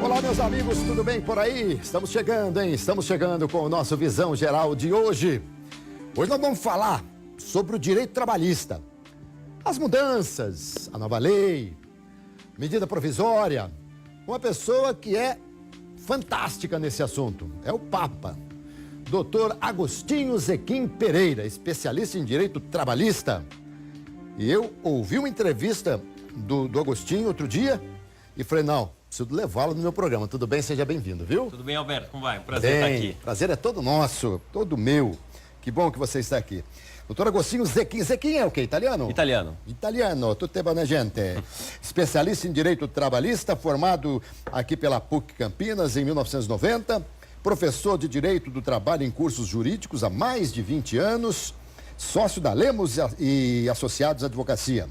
Olá, meus amigos, tudo bem por aí? Estamos chegando, hein? Estamos chegando com o nosso Visão Geral de hoje. Hoje nós vamos falar sobre o direito trabalhista. As mudanças, a nova lei, medida provisória. Uma pessoa que é fantástica nesse assunto é o Papa, Dr. Agostinho Zequim Pereira, especialista em direito trabalhista. E eu ouvi uma entrevista do Agostinho outro dia e falei, não, preciso levá-lo no meu programa. Tudo bem? Seja bem-vindo, viu? Tudo bem, Alberto? Como vai? Um prazer estar aqui. Prazer é todo nosso, todo meu. Que bom que você está aqui. Doutor Agostinho Zequim. Zequim é o quê? Italiano? Italiano. Italiano, tudo bem, gente? Especialista em direito trabalhista, formado aqui pela PUC Campinas em 1990. Professor de Direito do Trabalho em cursos jurídicos há mais de 20 anos. Sócio da Lemos e Associados Advocacia.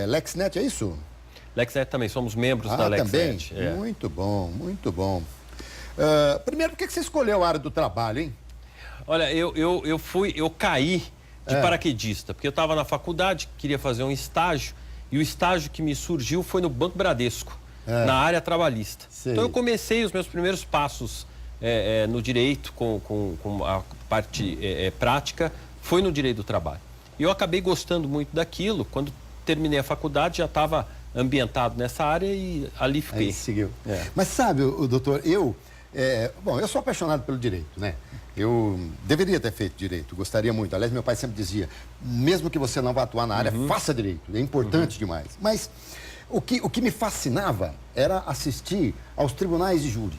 LexNet, é isso? LexNet também, somos membros da LexNet. Também? Muito bom, muito bom. Primeiro, por que você escolheu a área do trabalho, hein? Olha, eu caí de paraquedista, porque eu estava na faculdade, queria fazer um estágio, e o estágio que me surgiu foi no Banco Bradesco, na área trabalhista. Sei. Então eu comecei os meus primeiros passos no direito, com a parte prática, foi no direito do trabalho. E eu acabei gostando muito daquilo. Quando terminei a faculdade, já estava ambientado nessa área e ali fiquei. Aí seguiu. Mas sabe, doutor, eu sou apaixonado pelo direito, né? Eu deveria ter feito direito, gostaria muito. Aliás, meu pai sempre dizia, mesmo que você não vá atuar na área, faça direito, é importante demais. Mas o que me fascinava era assistir aos tribunais de júri.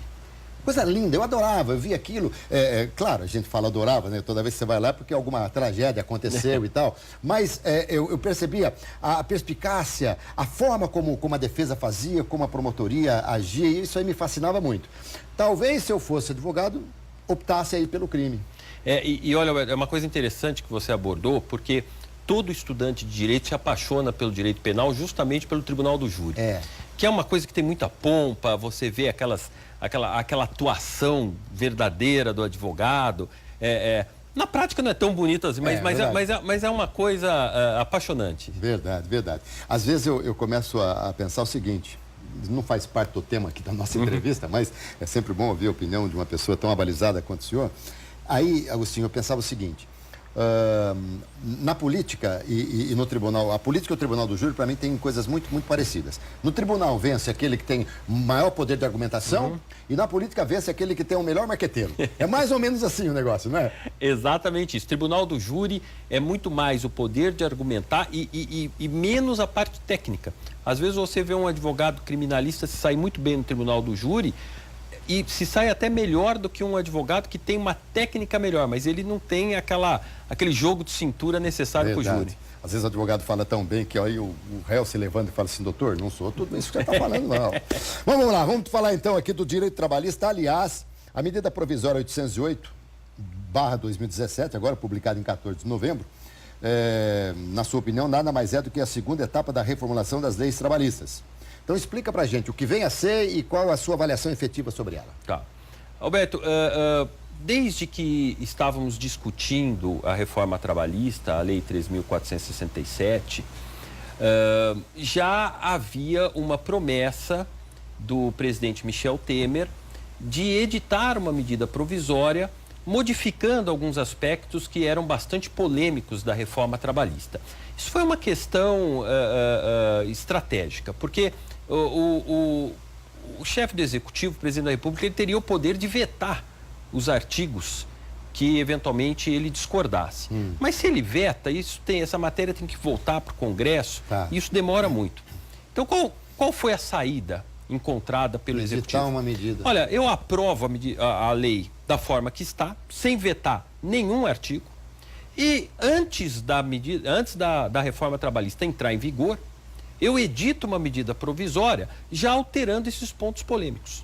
Coisa linda, eu adorava, eu via aquilo. Claro, a gente fala adorava, né? Toda vez que você vai lá porque alguma tragédia aconteceu e tal. Mas eu percebia a perspicácia, a forma como a defesa fazia, como a promotoria agia, e isso aí me fascinava muito. Talvez, se eu fosse advogado, optasse aí pelo crime. E olha, é uma coisa interessante que você abordou, porque todo estudante de direito se apaixona pelo direito penal justamente pelo tribunal do júri. Que é uma coisa que tem muita pompa, você vê aquela atuação verdadeira do advogado. Na prática não é tão bonito assim, mas é uma coisa apaixonante. Verdade, verdade. Às vezes eu começo a pensar o seguinte, não faz parte do tema aqui da nossa entrevista, mas é sempre bom ouvir a opinião de uma pessoa tão abalizada quanto o senhor. Aí, Agostinho, eu pensava o seguinte, na política e no tribunal, a política e o tribunal do júri, para mim, tem coisas muito, muito parecidas. No tribunal vence aquele que tem maior poder de argumentação e na política vence aquele que tem o melhor marqueteiro. É mais ou menos assim o negócio, não é? Exatamente isso. Tribunal do júri é muito mais o poder de argumentar e menos a parte técnica. Às vezes você vê um advogado criminalista se sair muito bem no tribunal do júri e se sai até melhor do que um advogado que tem uma técnica melhor, mas ele não tem aquele jogo de cintura necessário para o júri. Às vezes o advogado fala tão bem que aí o réu se levanta e fala assim, doutor, não sou tudo isso que você está falando, não. Vamos lá, vamos falar então aqui do direito trabalhista. Aliás, a medida provisória 808/2017, agora publicada em 14 de novembro, na sua opinião, nada mais é do que a segunda etapa da reformulação das leis trabalhistas. Então explica pra gente o que vem a ser e qual a sua avaliação efetiva sobre ela. Tá. Alberto, desde que estávamos discutindo a reforma trabalhista, a Lei 3.467, já havia uma promessa do presidente Michel Temer de editar uma medida provisória modificando alguns aspectos que eram bastante polêmicos da reforma trabalhista. Isso foi uma questão estratégica, porque o chefe do Executivo, o presidente da República, ele teria o poder de vetar os artigos que eventualmente ele discordasse. Mas se ele veta, essa matéria tem que voltar para o Congresso, e isso demora muito. Então, qual foi a saída encontrada pelo Executivo? Uma medida. Olha, eu aprovo a lei da forma que está, sem vetar nenhum artigo, e antes da reforma trabalhista entrar em vigor, eu edito uma medida provisória já alterando esses pontos polêmicos.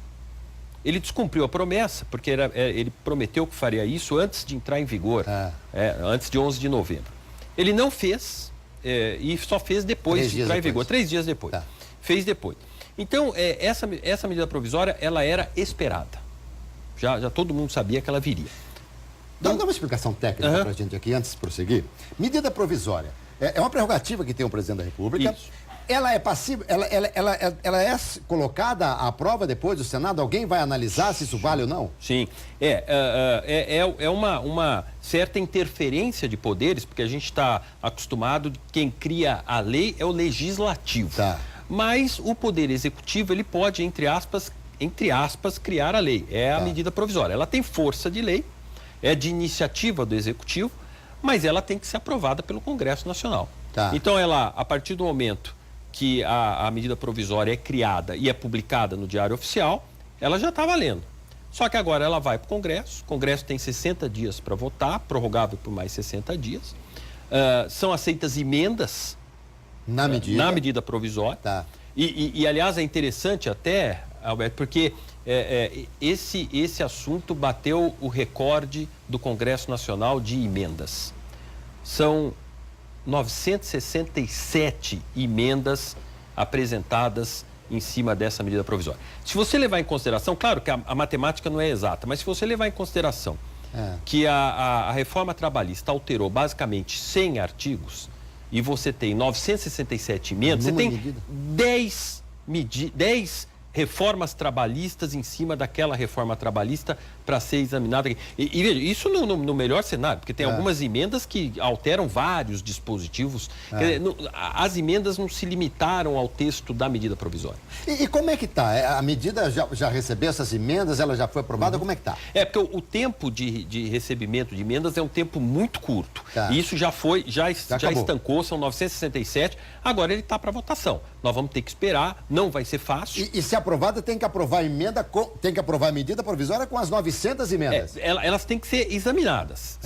Ele descumpriu a promessa, porque ele prometeu que faria isso antes de entrar em vigor, antes de 11 de novembro. Ele não fez, e só fez depois de entrar em vigor, 3 dias depois. Fez depois. Então, essa medida provisória, ela era esperada. Já todo mundo sabia que ela viria. Dá uma explicação técnica para a gente aqui, antes de prosseguir. Medida provisória. É uma prerrogativa que tem o presidente da República. Isso. Ela é passível, ela é colocada à prova depois do Senado? Alguém vai analisar se isso vale ou não? Sim. É uma certa interferência de poderes, porque a gente está acostumado, quem cria a lei é o legislativo. Tá. Mas o poder executivo, ele pode, entre aspas, criar a lei. É a medida provisória. Ela tem força de lei, é de iniciativa do executivo, mas ela tem que ser aprovada pelo Congresso Nacional. Tá. Então, ela, a partir do momento que a medida provisória é criada e é publicada no Diário Oficial, ela já está valendo. Só que agora ela vai para o Congresso tem 60 dias para votar, prorrogável por mais 60 dias. São aceitas emendas na medida provisória. Tá. E, aliás, é interessante até, Alberto, porque esse assunto bateu o recorde do Congresso Nacional de emendas. São 967 emendas apresentadas em cima dessa medida provisória. Se você levar em consideração, claro que a matemática não é exata, mas se você levar em consideração que a reforma trabalhista alterou basicamente 100 artigos e você tem 967 emendas, você tem 10 reformas trabalhistas em cima daquela reforma trabalhista para ser examinada. E veja, isso no melhor cenário, porque tem algumas emendas que alteram vários dispositivos. Quer dizer, as emendas não se limitaram ao texto da medida provisória. E como é que está? A medida já recebeu essas emendas? Ela já foi aprovada? Como é que está? Porque o tempo de recebimento de emendas é um tempo muito curto. Tá. E isso já estancou, são 967. Agora ele está para votação. Nós vamos ter que esperar, não vai ser fácil. E se aprovada, tem que aprovar a emenda, tem que aprovar a medida provisória com as 900 emendas. Elas têm que ser examinadas.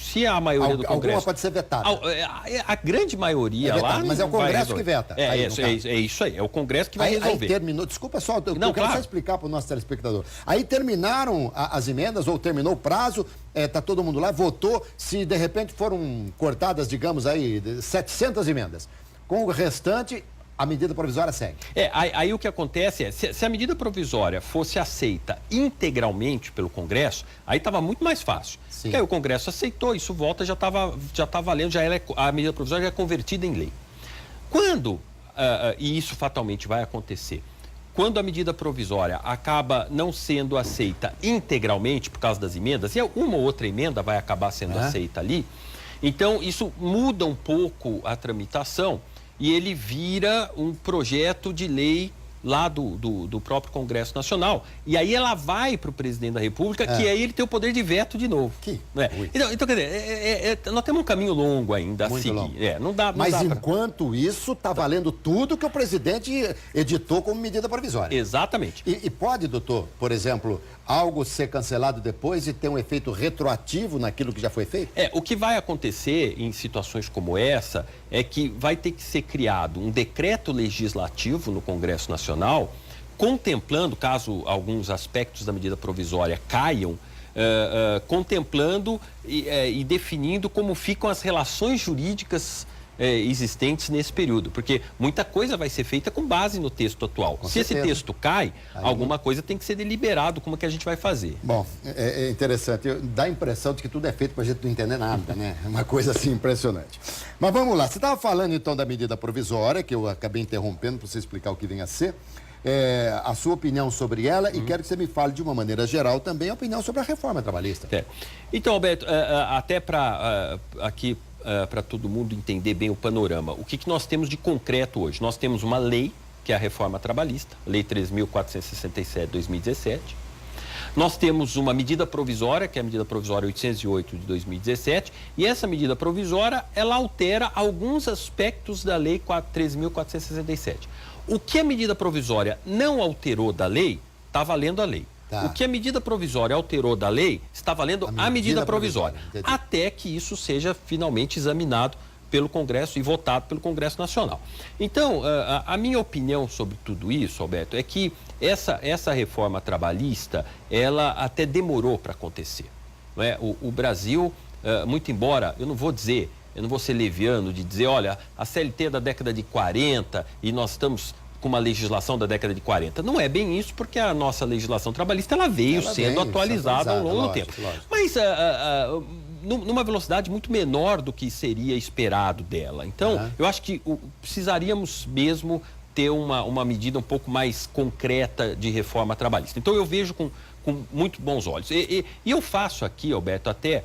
Se a maioria do Congresso... Alguma pode ser vetada. A grande maioria lá... Mas é o Congresso que veta. É isso aí. É o Congresso que vai resolver. Aí terminou... Desculpa só, eu quero só explicar para o nosso telespectador. Aí terminaram as emendas, ou terminou o prazo, tá todo mundo lá, votou. Se de repente foram cortadas, digamos aí, 700 emendas. Com o restante... A medida provisória segue. Aí o que acontece se a medida provisória fosse aceita integralmente pelo Congresso, aí estava muito mais fácil. Sim. Porque aí o Congresso aceitou, isso volta, já está valendo, a medida provisória já é convertida em lei. Quando, e isso fatalmente vai acontecer, quando a medida provisória acaba não sendo aceita integralmente por causa das emendas, e uma ou outra emenda vai acabar sendo aceita ali, então isso muda um pouco a tramitação, e ele vira um projeto de lei lá do próprio Congresso Nacional. E aí ela vai para o presidente da República, que aí ele tem o poder de veto de novo. Então, quer dizer, nós temos um caminho longo ainda a seguir. Mas enquanto isso, está valendo tudo que o presidente editou como medida provisória. Exatamente. E pode, doutor, por exemplo, algo ser cancelado depois e ter um efeito retroativo naquilo que já foi feito? O que vai acontecer em situações como essa é que vai ter que ser criado um decreto legislativo no Congresso Nacional, contemplando, caso alguns aspectos da medida provisória caiam, contemplando e definindo como ficam as relações jurídicas existentes nesse período, porque muita coisa vai ser feita com base no texto atual. Se esse texto cai, alguma coisa tem que ser deliberado, como é que a gente vai fazer? Bom, é interessante, dá a impressão de que tudo é feito para a gente não entender nada, né? É uma coisa assim impressionante. Mas vamos lá, você estava falando então da medida provisória, que eu acabei interrompendo para você explicar o que vem a ser, a sua opinião sobre ela e quero que você me fale de uma maneira geral também a opinião sobre a reforma trabalhista. Então, Alberto, até para aqui para todo mundo entender bem o panorama. O que nós temos de concreto hoje? Nós temos uma lei, que é a reforma trabalhista, Lei 3.467 de 2017. Nós temos uma medida provisória, que é a medida provisória 808 de 2017, e essa medida provisória, ela altera alguns aspectos da Lei 3.467. O que a medida provisória não alterou da lei, está valendo a lei. O que a medida provisória alterou da lei, está valendo a medida provisória. Até que isso seja finalmente examinado pelo Congresso e votado pelo Congresso Nacional. Então, a minha opinião sobre tudo isso, Alberto, é que essa reforma trabalhista, ela até demorou para acontecer. Não é? O Brasil, muito embora, eu não vou ser leviano de dizer, olha, a CLT é da década de 40 e nós estamos com uma legislação da década de 40. Não é bem isso, porque a nossa legislação trabalhista ela veio sendo atualizada ao longo do tempo. Mas numa velocidade muito menor do que seria esperado dela. Então, eu acho que precisaríamos mesmo ter uma medida um pouco mais concreta de reforma trabalhista. Então, eu vejo com muito bons olhos. E eu faço aqui, Alberto, até,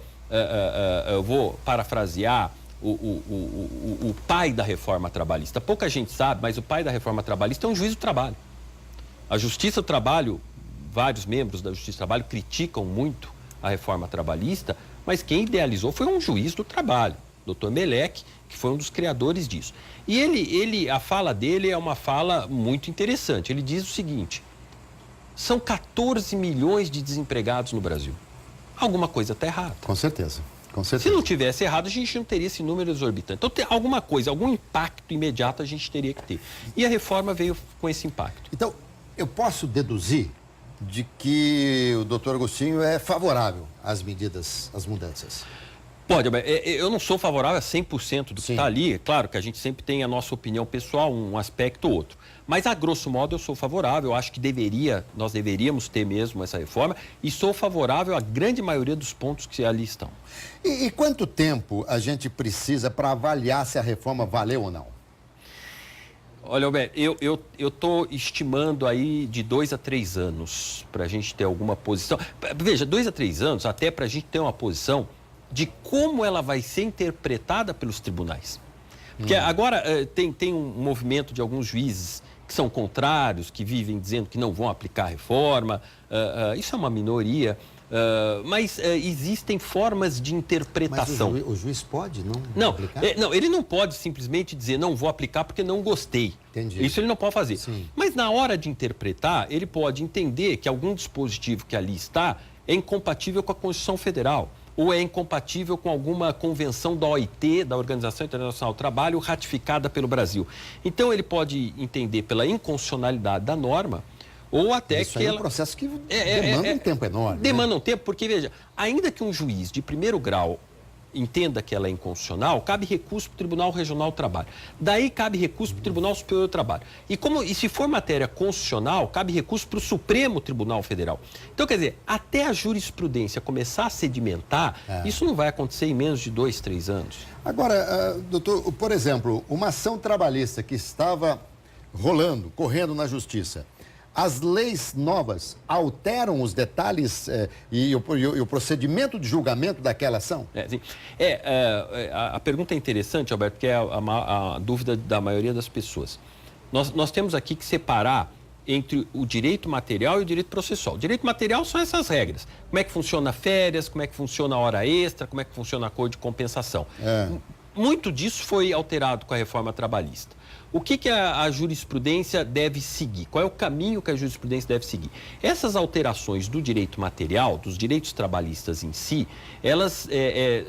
eu vou parafrasear o pai da reforma trabalhista. Pouca gente sabe, mas o pai da reforma trabalhista é um juiz do trabalho. A Justiça do Trabalho, vários membros da Justiça do Trabalho criticam muito a reforma trabalhista, mas quem idealizou foi um juiz do trabalho, Dr. Melec, que foi um dos criadores disso. E a fala dele é uma fala muito interessante. Ele diz o seguinte: são 14 milhões de desempregados no Brasil. Alguma coisa está errada. Com certeza. Com certeza. Se não tivesse errado, a gente não teria esse número exorbitante. Então, tem alguma coisa, algum impacto imediato a gente teria que ter. E a reforma veio com esse impacto. Então, eu posso deduzir de que o doutor Agostinho é favorável às medidas, às mudanças. Pode, eu não sou favorável a 100% do que está ali. É claro que a gente sempre tem a nossa opinião pessoal, um aspecto ou outro. Mas, a grosso modo, eu sou favorável. Eu acho que nós deveríamos ter mesmo essa reforma. E sou favorável à grande maioria dos pontos que ali estão. E quanto tempo a gente precisa para avaliar se a reforma valeu ou não? Olha, Alberto, eu estou estimando aí de 2 a 3 anos para a gente ter alguma posição. Veja, 2 a 3 anos até para a gente ter uma posição de como ela vai ser interpretada pelos tribunais. Porque agora tem um movimento de alguns juízes que são contrários, que vivem dizendo que não vão aplicar a reforma. Isso é uma minoria. Mas existem formas de interpretação. Mas o juiz pode não aplicar? Não, ele não pode simplesmente dizer não vou aplicar porque não gostei. Entendi. Isso ele não pode fazer. Sim. Mas na hora de interpretar, ele pode entender que algum dispositivo que ali está é incompatível com a Constituição Federal ou é incompatível com alguma convenção da OIT, da Organização Internacional do Trabalho, ratificada pelo Brasil. Então ele pode entender pela inconstitucionalidade da norma, ou até isso que aí ela... é um processo que demanda um tempo enorme. Demanda um tempo, porque, veja, ainda que um juiz de primeiro grau entenda que ela é inconstitucional, cabe recurso para o Tribunal Regional do Trabalho. Daí cabe recurso para o Tribunal Superior do Trabalho. E se for matéria constitucional, cabe recurso para o Supremo Tribunal Federal. Então, quer dizer, até a jurisprudência começar a sedimentar, isso não vai acontecer em menos de 2, 3 anos. Agora, doutor, por exemplo, uma ação trabalhista que estava correndo na Justiça, as leis novas alteram os detalhes e o procedimento de julgamento daquela ação? A pergunta é interessante, Alberto, porque é a dúvida da maioria das pessoas. Nós temos aqui que separar entre o direito material e o direito processual. O direito material são essas regras. Como é que funciona férias, como é que funciona a hora extra, como é que funciona a acordo de compensação. Muito disso foi alterado com a reforma trabalhista. O que a jurisprudência deve seguir? Qual é o caminho que a jurisprudência deve seguir? Essas alterações do direito material, dos direitos trabalhistas em si, elas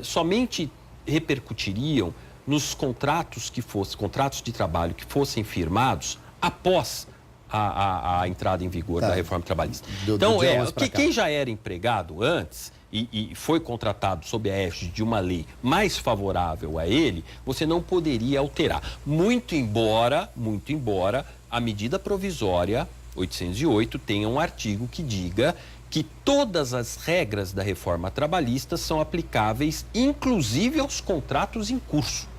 somente repercutiriam nos contratos contratos de trabalho que fossem firmados após a entrada em vigor da reforma trabalhista. Então, quem já era empregado antes e foi contratado sob a égide de uma lei mais favorável a ele, você não poderia alterar. Muito embora a medida provisória 808 tenha um artigo que diga que todas as regras da reforma trabalhista são aplicáveis, inclusive aos contratos em curso.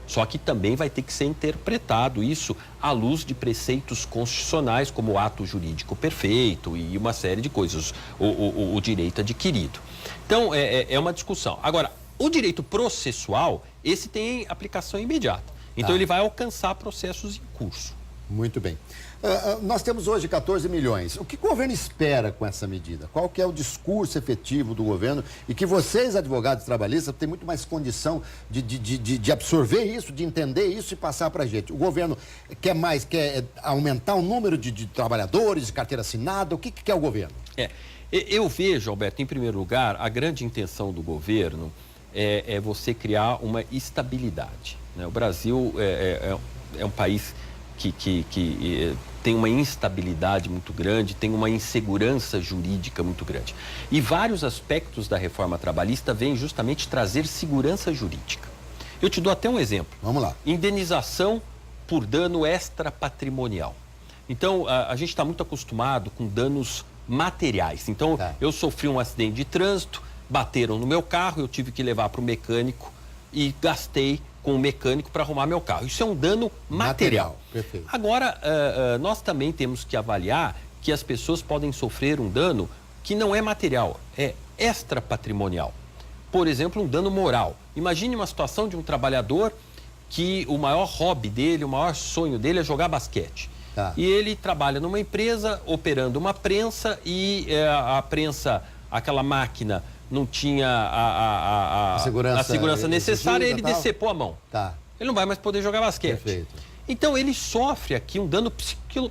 Só que também vai ter que ser interpretado isso à luz de preceitos constitucionais, como o ato jurídico perfeito e uma série de coisas, o direito adquirido. Então, é uma discussão. Agora, o direito processual, esse tem aplicação imediata. Então, ele vai alcançar processos em curso. Muito bem. Nós temos hoje 14 milhões. O que o governo espera com essa medida? Qual que é o discurso efetivo do governo e que vocês, advogados trabalhistas, têm muito mais condição de absorver isso, de entender isso e passar para a gente? O governo quer aumentar o número de trabalhadores, de carteira assinada? O que quer o governo? Eu vejo, Alberto, em primeiro lugar, a grande intenção do governo é você criar uma estabilidade, né? O Brasil é um país que tem uma instabilidade muito grande, tem uma insegurança jurídica muito grande. E vários aspectos da reforma trabalhista vêm justamente trazer segurança jurídica. Eu te dou até um exemplo. Vamos lá. Indenização por dano extrapatrimonial. Então, a gente está muito acostumado com danos materiais. Então, eu sofri um acidente de trânsito, bateram no meu carro, eu tive que levar para o mecânico e gastei com o mecânico para arrumar meu carro. Isso é um dano material. Perfeito. Agora, nós também temos que avaliar que as pessoas podem sofrer um dano que não é material, é extrapatrimonial. Por exemplo, um dano moral. Imagine uma situação de um trabalhador que o maior hobby dele, o maior sonho dele é jogar basquete. E ele trabalha numa empresa operando uma prensa e a prensa, aquela máquina, não tinha a segurança necessária, ele decepou a mão. Ele não vai mais poder jogar basquete. Perfeito. Então ele sofre aqui um dano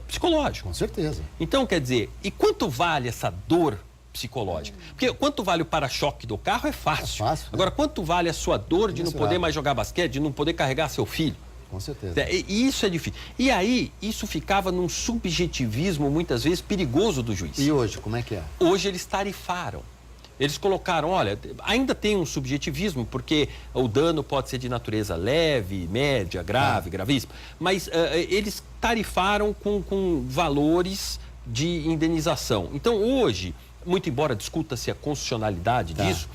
psicológico. Com certeza. Então, quer dizer, e quanto vale essa dor psicológica? Porque quanto vale o para-choque do carro é fácil. Agora, quanto vale a sua dor de não poder mais jogar basquete, de não poder carregar seu filho? Com certeza. E isso é difícil. E aí, isso ficava num subjetivismo, muitas vezes, perigoso do juiz. E hoje, como é que é? Hoje eles tarifaram. Eles colocaram, olha, ainda tem um subjetivismo, porque o dano pode ser de natureza leve, média, grave, gravíssima, mas eles tarifaram com valores de indenização. Então, hoje, muito embora discuta-se a constitucionalidade disso,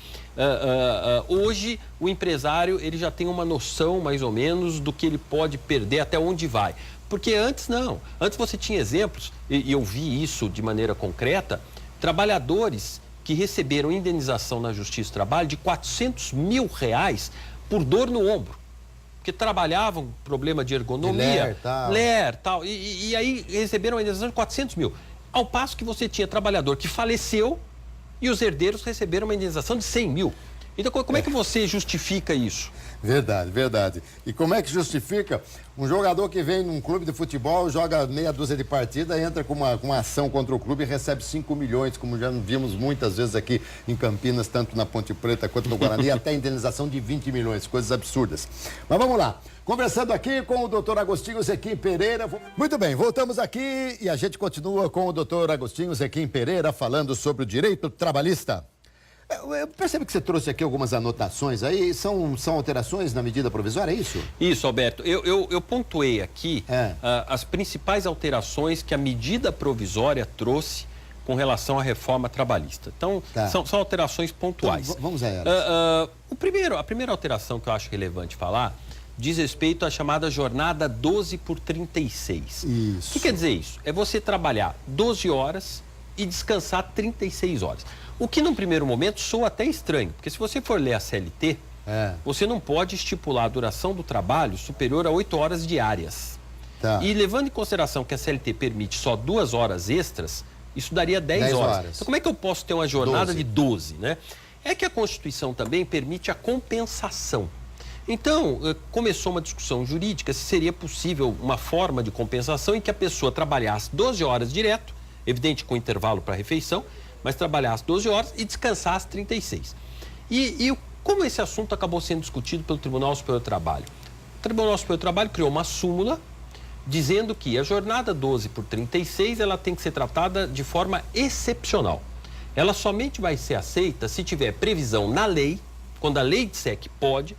hoje o empresário ele já tem uma noção, mais ou menos, do que ele pode perder, até onde vai. Porque antes não. Antes você tinha exemplos, e eu vi isso de maneira concreta, trabalhadores que receberam indenização na Justiça do Trabalho de R$400 mil por dor no ombro. Porque trabalhavam problema de ergonomia, tal. E aí receberam a indenização de R$400 mil. Ao passo que você tinha trabalhador que faleceu e os herdeiros receberam uma indenização de R$100 mil. Então, como é que você justifica isso? Verdade, verdade. E como é que justifica um jogador que vem num clube de futebol, joga meia dúzia de partida, entra com uma ação contra o clube e recebe 5 milhões, como já vimos muitas vezes aqui em Campinas, tanto na Ponte Preta quanto no Guarani, até indenização de 20 milhões, coisas absurdas. Mas vamos lá. Conversando aqui com o doutor Agostinho Zequim Pereira. Muito bem, voltamos aqui e a gente continua com o doutor Agostinho Zequim Pereira falando sobre o direito trabalhista. Eu percebo que você trouxe aqui algumas anotações aí, são alterações na medida provisória, é isso? Isso, Alberto. Eu pontuei aqui as principais alterações que a medida provisória trouxe com relação à reforma trabalhista. Então, são alterações pontuais. Então, vamos a elas. A primeira alteração que eu acho relevante falar diz respeito à chamada jornada 12x36. Isso. O que quer dizer isso? É você trabalhar 12 horas e descansar 36 horas. O que, num primeiro momento, soa até estranho, porque se você for ler a CLT, você não pode estipular a duração do trabalho superior a 8 horas diárias. E levando em consideração que a CLT permite só 2 horas extras, isso daria 10 horas. Então, como é que eu posso ter uma jornada de 12, né? É que a Constituição também permite a compensação. Então, começou uma discussão jurídica se seria possível uma forma de compensação em que a pessoa trabalhasse 12 horas direto, evidente com intervalo para refeição, mas trabalhasse 12 horas e descansasse 36. E como esse assunto acabou sendo discutido pelo Tribunal Superior do Trabalho? O Tribunal Superior do Trabalho criou uma súmula dizendo que a jornada 12x36 ela tem que ser tratada de forma excepcional. Ela somente vai ser aceita se tiver previsão na lei, quando a lei disser que pode,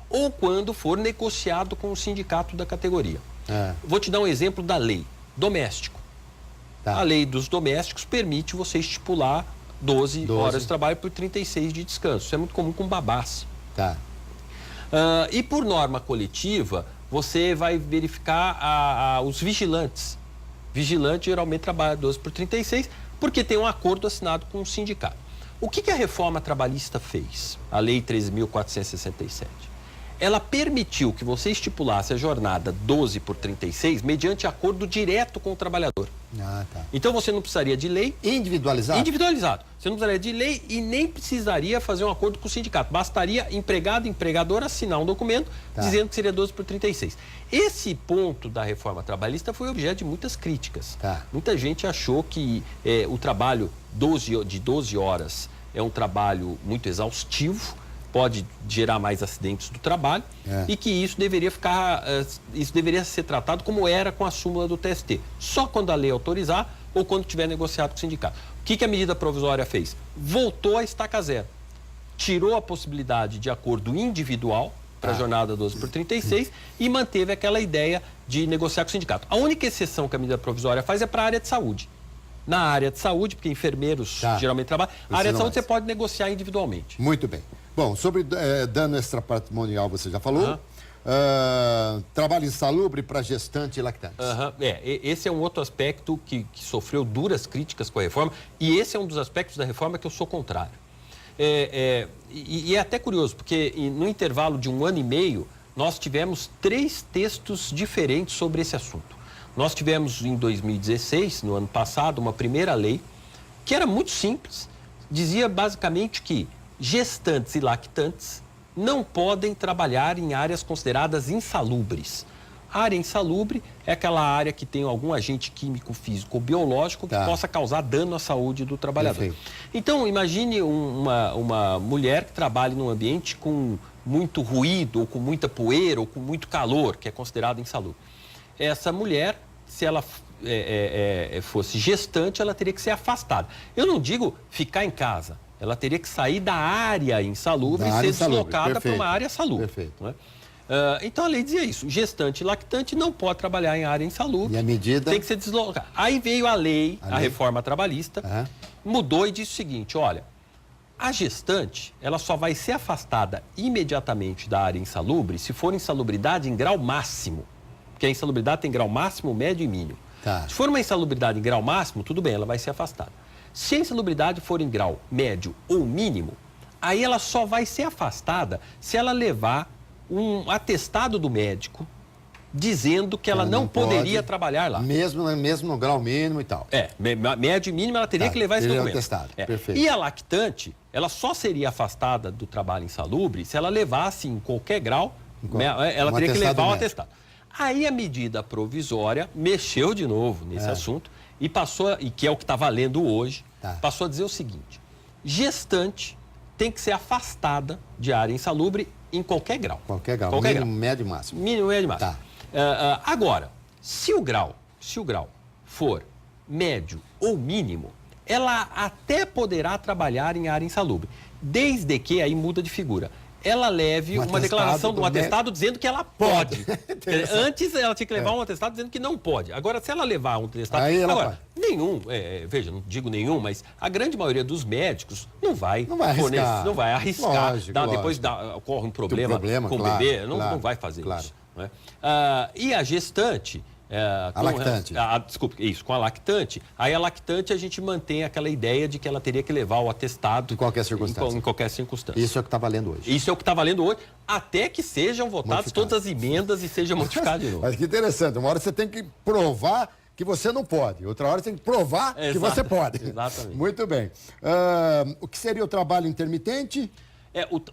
ou quando for negociado com o sindicato da categoria. Vou te dar um exemplo da lei. Doméstico. A lei dos domésticos permite você estipular 12 horas de trabalho por 36 de descanso. Isso é muito comum com babás. E por norma coletiva, você vai verificar os vigilantes. Vigilante geralmente trabalha 12x36 porque tem um acordo assinado com o sindicato. O que a reforma trabalhista fez? A lei 13.467. Ela permitiu que você estipulasse a jornada 12x36 mediante acordo direto com o trabalhador. Então você não precisaria de lei. Individualizado? Individualizado. Você não precisaria de lei e nem precisaria fazer um acordo com o sindicato. Bastaria empregado e empregador assinar um documento dizendo que seria 12x36. Esse ponto da reforma trabalhista foi objeto de muitas críticas. Muita gente achou que o trabalho de 12 horas é um trabalho muito exaustivo, pode gerar mais acidentes do trabalho e que isso deveria ser tratado como era com a súmula do TST, só quando a lei autorizar ou quando tiver negociado com o sindicato. O que a medida provisória fez? Voltou a estaca zero, tirou a possibilidade de acordo individual para a jornada 12 por 36 e manteve aquela ideia de negociar com o sindicato. A única exceção que a medida provisória faz é para a área de saúde. Na área de saúde, porque enfermeiros geralmente trabalham, a área de saúde você pode negociar individualmente. Muito bem. Bom, sobre dano extrapatrimonial você já falou. Trabalho insalubre para gestante e lactante. Esse é um outro aspecto que sofreu duras críticas com a reforma e esse é um dos aspectos da reforma que eu sou contrário. E é até curioso, porque no intervalo de 1 ano e meio, nós tivemos 3 textos diferentes sobre esse assunto. Nós tivemos em 2016, no ano passado, uma primeira lei que era muito simples, dizia basicamente que gestantes e lactantes não podem trabalhar em áreas consideradas insalubres. A área insalubre é aquela área que tem algum agente químico, físico ou biológico que possa causar dano à saúde do trabalhador. Perfeito. Então, imagine uma mulher que trabalha num ambiente com muito ruído, ou com muita poeira, ou com muito calor, que é considerado insalubre. Essa mulher, se ela fosse gestante, ela teria que ser afastada. Eu não digo ficar em casa. Ela teria que sair da área insalubre e ser deslocada para uma área salubre. Perfeito. Não é? Então a lei dizia isso, gestante e lactante não pode trabalhar em área insalubre. E a medida? Tem que ser deslocada. Aí veio a lei, a reforma trabalhista, mudou e disse o seguinte, olha, a gestante, ela só vai ser afastada imediatamente da área insalubre se for insalubridade em grau máximo. Porque a insalubridade tem grau máximo, médio e mínimo. Se for uma insalubridade em grau máximo, tudo bem, ela vai ser afastada. Se a insalubridade for em grau médio ou mínimo, aí ela só vai ser afastada se ela levar um atestado do médico dizendo que ela não poderia trabalhar lá. Mesmo no grau mínimo e tal. Médio e mínimo ela teria que levar esse documento. Atestado. Perfeito. E a lactante, ela só seria afastada do trabalho insalubre se ela levasse em qualquer grau, ela teria que levar o atestado. Aí a medida provisória mexeu de novo nesse assunto e passou, e que é o que está valendo hoje, passou a dizer o seguinte, gestante tem que ser afastada de área insalubre em qualquer grau. Qualquer grau, mínimo, médio e máximo. Mínimo, médio e máximo. Agora, se o grau for médio ou mínimo, ela até poderá trabalhar em área insalubre, desde que, aí muda de figura, ela leve uma declaração de um atestado dizendo que ela pode. Antes ela tinha que levar um atestado dizendo que não pode. Agora, se ela levar um atestado... Agora, nenhum, veja, não digo nenhum, mas a grande maioria dos médicos não vai arriscar. Lógico. Depois ocorre um problema com o bebê, não vai fazer isso. Não é? E a gestante... a lactante. Com a lactante. Aí a lactante a gente mantém aquela ideia de que ela teria que levar o atestado em qualquer circunstância. Em qualquer circunstância. Isso é o que está valendo hoje. Isso é o que está valendo hoje, até que sejam votadas todas as emendas e seja modificado de novo. Mas que interessante, uma hora você tem que provar que você não pode, outra hora você tem que provar que você pode. Exatamente. Muito bem. O que seria o trabalho intermitente?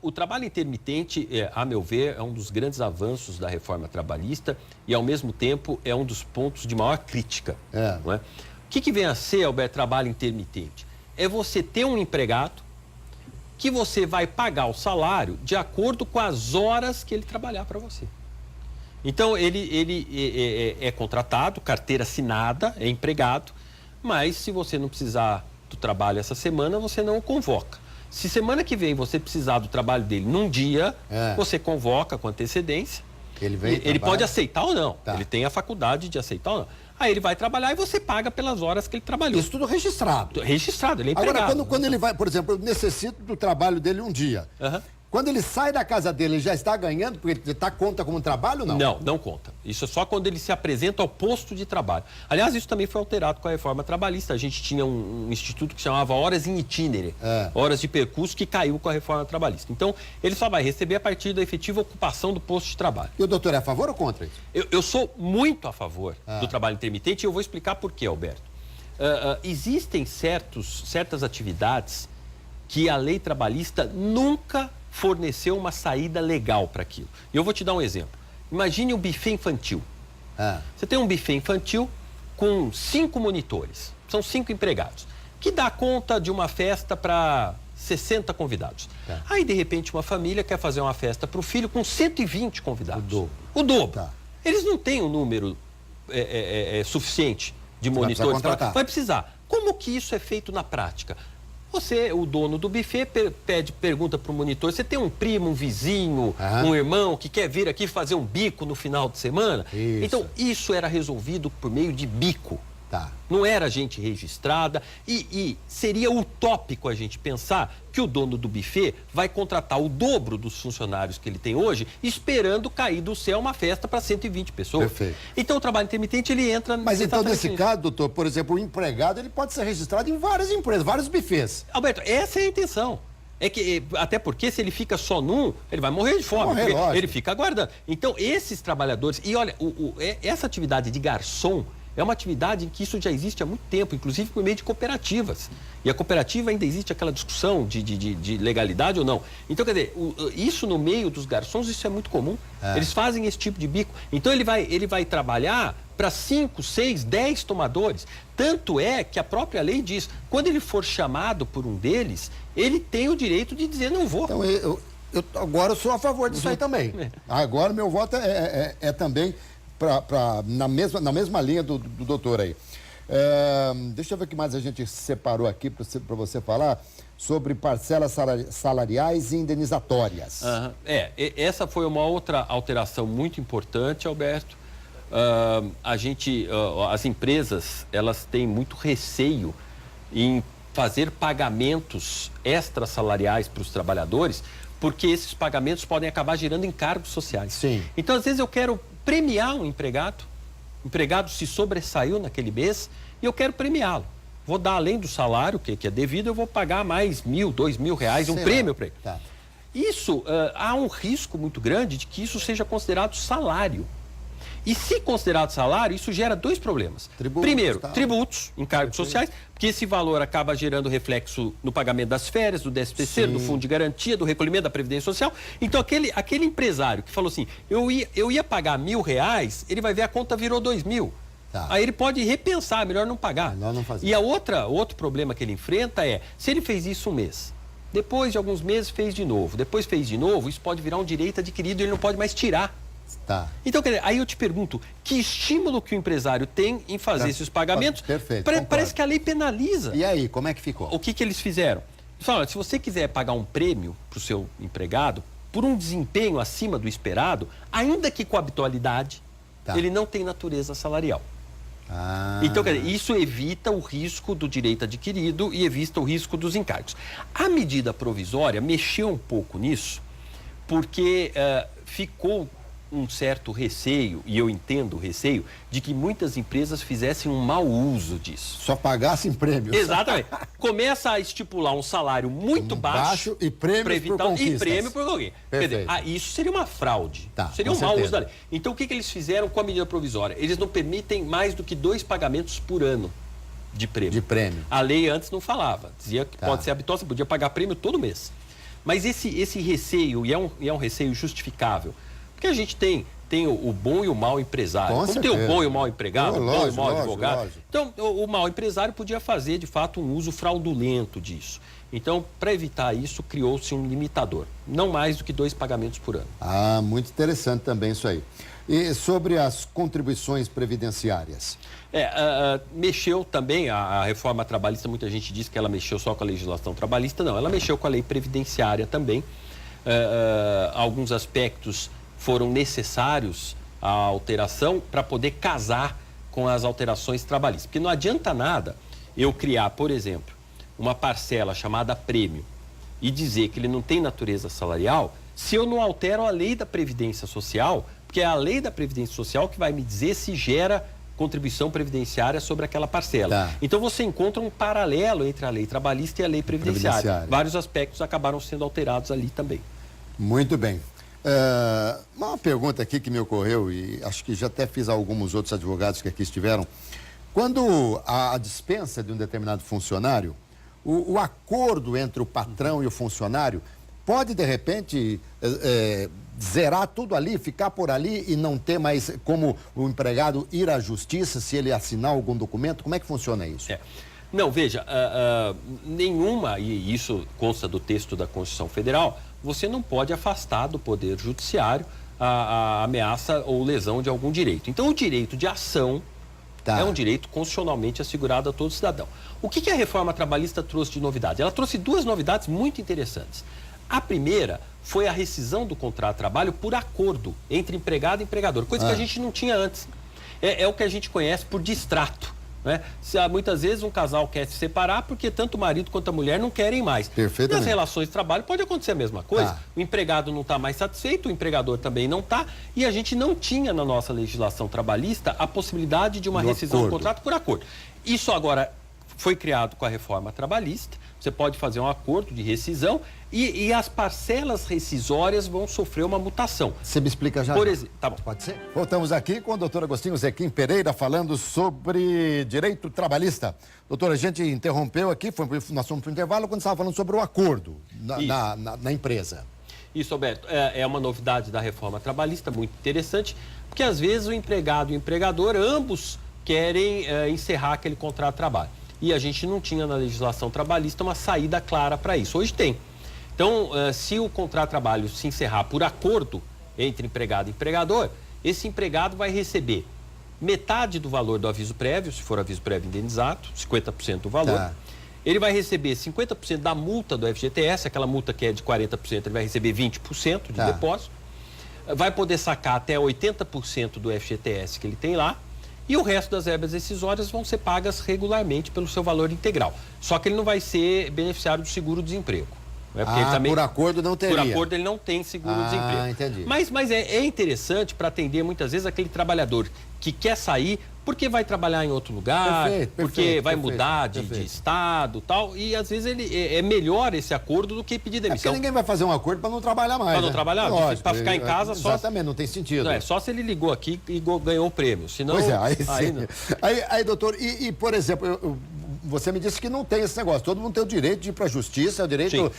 O trabalho intermitente, a meu ver, é um dos grandes avanços da reforma trabalhista e, ao mesmo tempo, é um dos pontos de maior crítica. Não é? O que vem a ser, Alberto, trabalho intermitente? É você ter um empregado que você vai pagar o salário de acordo com as horas que ele trabalhar para você. Então, ele é contratado, carteira assinada, é empregado, mas se você não precisar do trabalho essa semana, você não o convoca. Se semana que vem você precisar do trabalho dele num dia, você convoca com antecedência. Ele pode aceitar ou não. Ele tem a faculdade de aceitar ou não. Aí ele vai trabalhar e você paga pelas horas que ele trabalhou. Isso tudo registrado. Registrado, ele é empregado. Agora, quando ele vai, por exemplo, eu necessito do trabalho dele um dia. Quando ele sai da casa dele, ele já está ganhando, porque ele conta como trabalho ou não? Não conta. Isso é só quando ele se apresenta ao posto de trabalho. Aliás, isso também foi alterado com a reforma trabalhista. A gente tinha um instituto que chamava horas in itinere, horas de percurso, que caiu com a reforma trabalhista. Então, ele só vai receber a partir da efetiva ocupação do posto de trabalho. E o doutor é a favor ou contra isso? Eu sou muito a favor do trabalho intermitente e eu vou explicar por quê, Alberto. Existem certas atividades que a lei trabalhista nunca forneceu uma saída legal para aquilo. E eu vou te dar um exemplo. Imagine um buffet infantil. Você tem um buffet infantil com 5 monitores. São 5 empregados. Que dá conta de uma festa para 60 convidados. Aí, de repente, uma família quer fazer uma festa para o filho com 120 convidados. O dobro. Eles não têm um número suficiente de monitores. Vai precisar. Como que isso é feito na prática? o dono do buffet, pergunta para o monitor, você tem um primo, um vizinho, um irmão que quer vir aqui fazer um bico no final de semana? Isso. Então, isso era resolvido por meio de bico. Tá. Não era gente registrada e seria utópico a gente pensar que o dono do buffet vai contratar o dobro dos funcionários que ele tem hoje, esperando cair do céu uma festa para 120 pessoas. Perfeito. Então o trabalho intermitente ele entra... Mas então nesse caso, doutor, por exemplo, o empregado ele pode ser registrado em várias empresas, vários buffets. Alberto, essa é a intenção. É que, até porque se ele fica só num, ele vai morrer de fome. Ele fica aguardando. Então esses trabalhadores... E olha, essa atividade de garçom é uma atividade em que isso já existe há muito tempo, inclusive por meio de cooperativas. E a cooperativa ainda existe aquela discussão de legalidade ou não. Então, quer dizer, isso no meio dos garçons, isso é muito comum. Eles fazem esse tipo de bico. Então, ele vai trabalhar para 5, 6, 10 tomadores. Tanto é que a própria lei diz, quando ele for chamado por um deles, ele tem o direito de dizer, não vou. Então, agora eu sou a favor disso aí também. Agora meu voto é também... na mesma linha do doutor aí. Deixa eu ver o que mais a gente separou aqui para você falar sobre parcelas salariais e indenizatórias. Essa foi uma outra alteração muito importante, Alberto. As empresas, elas têm muito receio em fazer pagamentos extrasalariais para os trabalhadores, porque esses pagamentos podem acabar gerando encargos sociais. Sim. Então, às vezes, eu quero premiar um empregado. O empregado se sobressaiu naquele mês e eu quero premiá-lo. Vou dar, além do salário, que é devido, eu vou pagar mais R$1.000, R$2.000, um prêmio para ele. Tá. Isso, há um risco muito grande de que isso seja considerado salário. E se considerado salário, isso gera dois problemas. Primeiro, tributos, encargos sociais, porque esse valor acaba gerando reflexo no pagamento das férias, do 13º, do fundo de garantia, do recolhimento da Previdência Social. Então, aquele empresário que falou assim, eu ia pagar R$1.000, ele vai ver a conta virou R$2.000. Tá. Aí ele pode repensar, melhor não pagar. Melhor não fazer. E outro problema que ele enfrenta é, se ele fez isso um mês, depois de alguns meses fez de novo, depois fez de novo, isso pode virar um direito adquirido e ele não pode mais tirar. Tá. Então, quer dizer, aí eu te pergunto, que estímulo que o empresário tem em fazer esses pagamentos? Perfeito. Parece que a lei penaliza. E aí, como é que ficou? O que eles fizeram? Eles falaram, se você quiser pagar um prêmio para o seu empregado, por um desempenho acima do esperado, ainda que com habitualidade, ele não tem natureza salarial. Então, quer dizer, isso evita o risco do direito adquirido e evita o risco dos encargos. A medida provisória mexeu um pouco nisso, porque ficou um certo receio, e eu entendo o receio, de que muitas empresas fizessem um mau uso disso. Só pagassem prêmios. Exatamente. Começa a estipular um salário muito baixo e prêmio por conquistas. E prêmio por alguém. Quer dizer, isso seria uma fraude. Seria um mau uso da lei. Então, o que eles fizeram com a medida provisória? Eles não permitem mais do que 2 pagamentos por ano de prêmio. A lei antes não falava. Dizia que pode ser habitual, você podia pagar prêmio todo mês. Mas esse receio, e é um receio justificável, porque a gente tem o bom e o mau empresário. Como tem o bom e o mau empregado, o bom e o mau advogado. Lógico. Então, o mau empresário podia fazer, de fato, um uso fraudulento disso. Então, para evitar isso, criou-se um limitador. Não mais do que 2 pagamentos por ano. Muito interessante também isso aí. E sobre as contribuições previdenciárias? Mexeu também a reforma trabalhista, muita gente diz que ela mexeu só com a legislação trabalhista. Não, ela mexeu com a lei previdenciária também. Alguns aspectos foram necessários a alteração para poder casar com as alterações trabalhistas. Porque não adianta nada eu criar, por exemplo, uma parcela chamada prêmio e dizer que ele não tem natureza salarial se eu não altero a lei da Previdência Social, porque é a lei da Previdência Social que vai me dizer se gera contribuição previdenciária sobre aquela parcela. Então você encontra um paralelo entre a lei trabalhista e a lei previdenciária. Vários aspectos acabaram sendo alterados ali também. Muito bem. Uma pergunta aqui que me ocorreu, e acho que já até fiz a alguns outros advogados que aqui estiveram. Quando a dispensa de um determinado funcionário, o acordo entre o patrão e o funcionário pode, de repente, zerar tudo ali, ficar por ali e não ter mais como o empregado ir à justiça se ele assinar algum documento? Como é que funciona isso? Não, veja, nenhuma, e isso consta do texto da Constituição Federal, você não pode afastar do Poder Judiciário a ameaça ou lesão de algum direito. Então, o direito de ação Tá. É um direito constitucionalmente assegurado a todo cidadão. O que a reforma trabalhista trouxe de novidade? Ela trouxe duas novidades muito interessantes. A primeira foi a rescisão do contrato de trabalho por acordo entre empregado e empregador, coisa que a gente não tinha antes. É o que a gente conhece por distrato. Né? Muitas vezes um casal quer se separar porque tanto o marido quanto a mulher não querem mais. Perfeitamente. Nas relações de trabalho pode acontecer a mesma coisa. O empregado não está mais satisfeito, o empregador também não está. E a gente não tinha na nossa legislação trabalhista a possibilidade de uma rescisão do contrato por acordo. Isso agora foi criado com a reforma trabalhista. Você pode fazer um acordo de rescisão e as parcelas rescisórias vão sofrer uma mutação. Você me explica já? Por exemplo, tá bom. Pode ser? Voltamos aqui com o doutor Agostinho Zequim Pereira falando sobre direito trabalhista. Doutor, a gente interrompeu aqui, nós fomos para o intervalo quando estava falando sobre o acordo na empresa. Isso, Alberto, é uma novidade da reforma trabalhista, muito interessante, porque às vezes o empregado e o empregador, ambos querem encerrar aquele contrato de trabalho. E a gente não tinha na legislação trabalhista uma saída clara para isso. Hoje tem. Então, se o contrato de trabalho se encerrar por acordo entre empregado e empregador, esse empregado vai receber metade do valor do aviso prévio, se for aviso prévio indenizado, 50% do valor. Tá. Ele vai receber 50% da multa do FGTS, aquela multa que é de 40%, ele vai receber 20% de depósito. Vai poder sacar até 80% do FGTS que ele tem lá. E o resto das verbas rescisórias vão ser pagas regularmente pelo seu valor integral. Só que ele não vai ser beneficiário do seguro-desemprego. Né? Porque ele também, por acordo não teria. Por acordo ele não tem seguro-desemprego. Entendi. Mas é interessante para atender muitas vezes aquele trabalhador que quer sair porque vai trabalhar em outro lugar, porque vai mudar de estado e tal. E às vezes é melhor esse acordo do que pedir demissão. Porque ninguém vai fazer um acordo para não trabalhar mais. Para não trabalhar, para ficar em casa só. Exatamente, não tem sentido. Só se ele ligou aqui e ganhou o prêmio. Senão, pois é, aí doutor, por exemplo, você me disse que não tem esse negócio. Todo mundo tem o direito de ir para a justiça, é o direito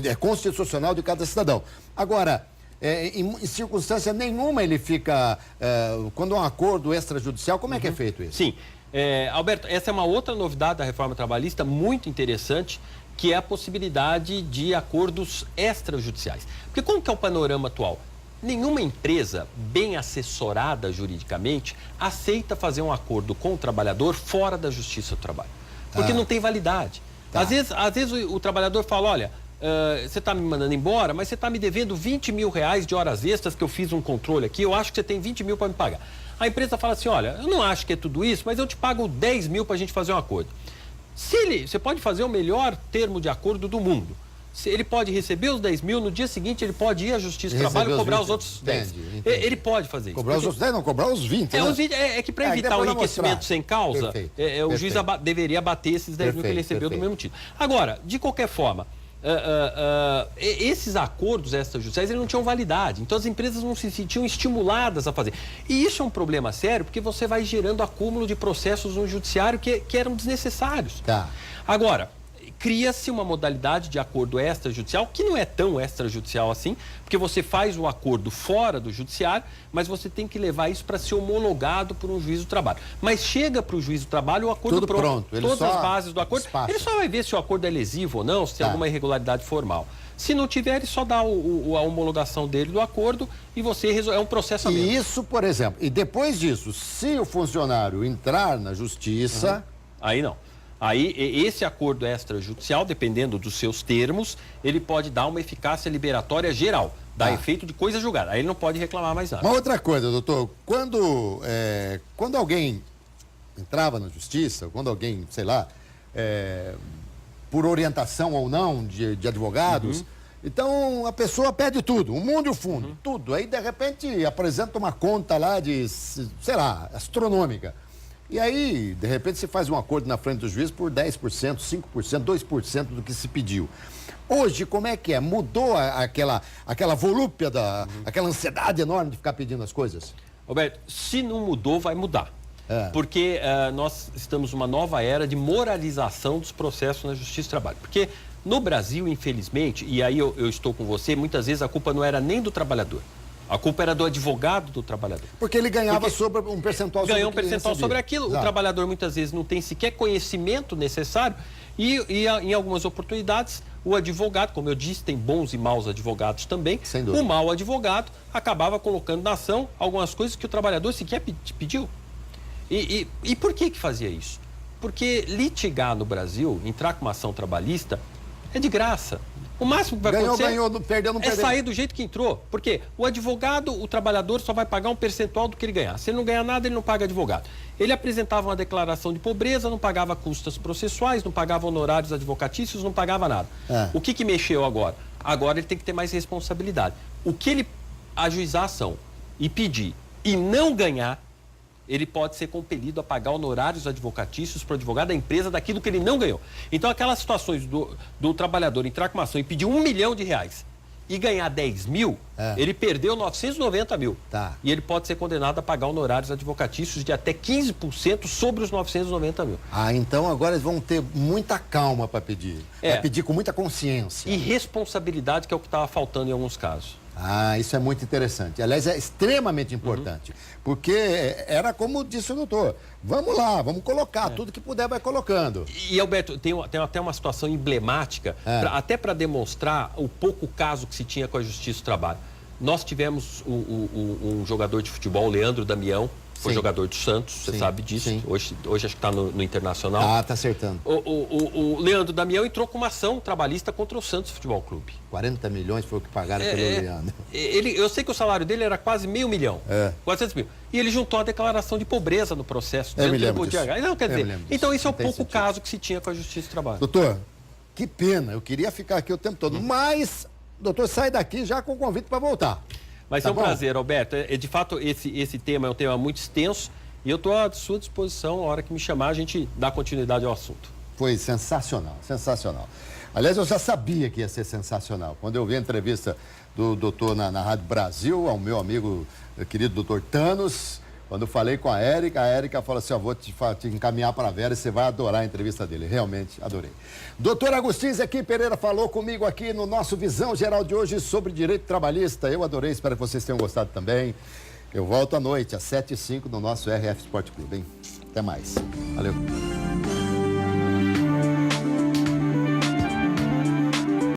é constitucional de cada cidadão. Agora, em circunstância nenhuma ele fica, quando há um acordo extrajudicial, como é que é feito isso? Sim. Alberto, essa é uma outra novidade da reforma trabalhista muito interessante, que é a possibilidade de acordos extrajudiciais. Porque como que é o panorama atual? Nenhuma empresa bem assessorada juridicamente aceita fazer um acordo com o trabalhador fora da Justiça do Trabalho. Porque não tem validade. Às vezes o trabalhador fala, olha, você está me mandando embora, mas você está me devendo 20 mil reais de horas extras que eu fiz um controle aqui, eu acho que você tem 20 mil para me pagar. A empresa fala assim, olha, eu não acho que é tudo isso, mas eu te pago 10 mil para a gente fazer um acordo. Você pode fazer o melhor termo de acordo do mundo. Ele pode receber os 10 mil, no dia seguinte ele pode ir à Justiça do Trabalho e cobrar os outros 10. Entendi. Ele pode fazer isso. Cobrar os outros 10, não, cobrar os 20. É que para evitar o enriquecimento sem causa, o juiz deveria abater esses 10 mil que ele recebeu do mesmo título. Agora, de qualquer forma, esses acordos extrajudiciais eles não tinham validade, então as empresas não se sentiam estimuladas a fazer. E isso é um problema sério, porque você vai gerando acúmulo de processos no judiciário que eram desnecessários. Agora, cria-se uma modalidade de acordo extrajudicial, que não é tão extrajudicial assim, porque você faz o acordo fora do judiciário, mas você tem que levar isso para ser homologado por um juiz do trabalho. Mas chega para o juiz do trabalho o acordo pronto. Todas as bases do acordo. Ele só vai ver se o acordo é lesivo ou não, se tem alguma irregularidade formal. Se não tiver, ele só dá a homologação dele do acordo e você resolve. É um processo mesmo. E isso, por exemplo, e depois disso, se o funcionário entrar na justiça... Aí não. Aí, esse acordo extrajudicial, dependendo dos seus termos, ele pode dar uma eficácia liberatória geral, dar efeito de coisa julgada. Aí ele não pode reclamar mais nada. Uma outra coisa, doutor, quando alguém entrava na justiça, quando alguém, sei lá, por orientação ou não de advogados, então a pessoa pede tudo, o mundo e o fundo, tudo. Aí, de repente, apresenta uma conta lá de, sei lá, astronômica. E aí, de repente, se faz um acordo na frente do juiz por 10%, 5%, 2% do que se pediu. Hoje, como é que é? Mudou aquela volúpia, aquela ansiedade enorme de ficar pedindo as coisas? Roberto, se não mudou, vai mudar. Porque nós estamos numa nova era de moralização dos processos na Justiça do Trabalho. Porque no Brasil, infelizmente, e aí eu estou com você, muitas vezes a culpa não era nem do trabalhador. A culpa era do advogado do trabalhador. Porque ele ganhava sobre um percentual sobre ganhou um percentual sobre aquilo. Exato. O trabalhador muitas vezes não tem sequer conhecimento necessário e em algumas oportunidades o advogado, como eu disse, tem bons e maus advogados também. Sem dúvida. O mau advogado acabava colocando na ação algumas coisas que o trabalhador sequer pediu. E por que fazia isso? Porque litigar no Brasil, entrar com uma ação trabalhista, é de graça. O máximo que vai acontecer perdeu, não é perdeu. sair do jeito que entrou. Porque o advogado, o trabalhador só vai pagar um percentual do que ele ganhar. Se ele não ganhar nada, ele não paga advogado. Ele apresentava uma declaração de pobreza, não pagava custas processuais, não pagava honorários advocatícios, não pagava nada. O que mexeu agora? Agora ele tem que ter mais responsabilidade. O que ele ajuizar a ação e pedir e não ganhar, ele pode ser compelido a pagar honorários advocatícios para o advogado da empresa daquilo que ele não ganhou. Então, aquelas situações do trabalhador entrar com uma ação e pedir R$1 milhão e ganhar 10 mil, ele perdeu 990 mil. Tá. E ele pode ser condenado a pagar honorários advocatícios de até 15% sobre os 990 mil. Então agora eles vão ter muita calma para pedir. Vai pedir com muita consciência. E responsabilidade, que é o que estava faltando em alguns casos. Isso é muito interessante. Aliás, é extremamente importante. Porque era como disse o doutor. Vamos lá, vamos colocar tudo que puder, vai colocando. E Alberto, tem até uma situação emblemática, até para demonstrar o pouco caso que se tinha com a Justiça do Trabalho. Nós tivemos um jogador de futebol, o Leandro Damião, foi jogador do Santos, você sabe disso. Hoje acho que está no Internacional. Tá acertando. O Leandro Damião entrou com uma ação trabalhista contra o Santos Futebol Clube. 40 milhões foi o que pagaram pelo Leandro. Eu sei que o salário dele era quase R$500 mil, 400 mil. E ele juntou a declaração de pobreza no processo. Eu me lembro disso. Não, quer dizer, então isso é o pouco caso que se tinha com a Justiça do Trabalho. Doutor, que pena, eu queria ficar aqui o tempo todo, mas, doutor, sai daqui já com o convite para voltar. Vai ser um prazer, Alberto. De fato, esse tema é um tema muito extenso e eu estou à sua disposição, a hora que me chamar, a gente dá continuidade ao assunto. Foi sensacional, sensacional. Aliás, eu já sabia que ia ser sensacional. Quando eu vi a entrevista do doutor na Rádio Brasil, ao meu amigo, querido doutor Thanos, quando eu falei com a Érica falou assim, vou te encaminhar para a Vera e você vai adorar a entrevista dele. Realmente, adorei. Doutor Agostinho Zequim Pereira falou comigo aqui no nosso Visão Geral de hoje sobre direito trabalhista. Eu adorei, espero que vocês tenham gostado também. Eu volto à noite, às 7h05, no nosso RF Sport Clube, hein? Até mais. Valeu.